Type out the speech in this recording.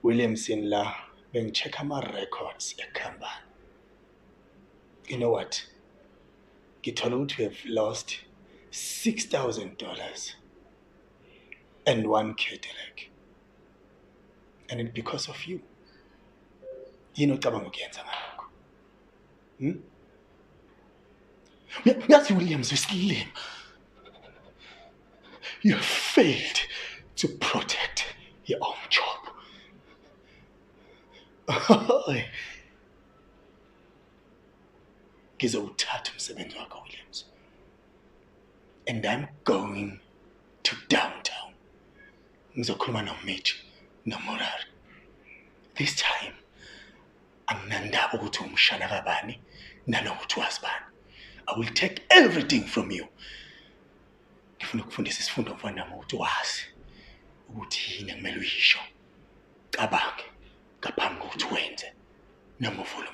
Williamson la bengicheck ama-records ekhambani. You know what? Ngithola ukuthi we have lost $6,000 and one Cadillac. And it's because of you. Yini ocabanga ukuyenza ngalokho? Uyazi Williams wesilima. You have failed to protect your own job. Ngizowuthatha umsebenzi wakho Williams. And I'm going to downtown. Ngizokhuluma noMitch noMurari. This time, anginandaba ukuthi umshana kabani nanokuthi wazibani. I will take everything from you. Ngifuna ukufundisa isifundo mfana nami ukuthi wazi ukuthi yini ekumele uyisho. Cabange ngaphambi kokuthi wenze noma uvule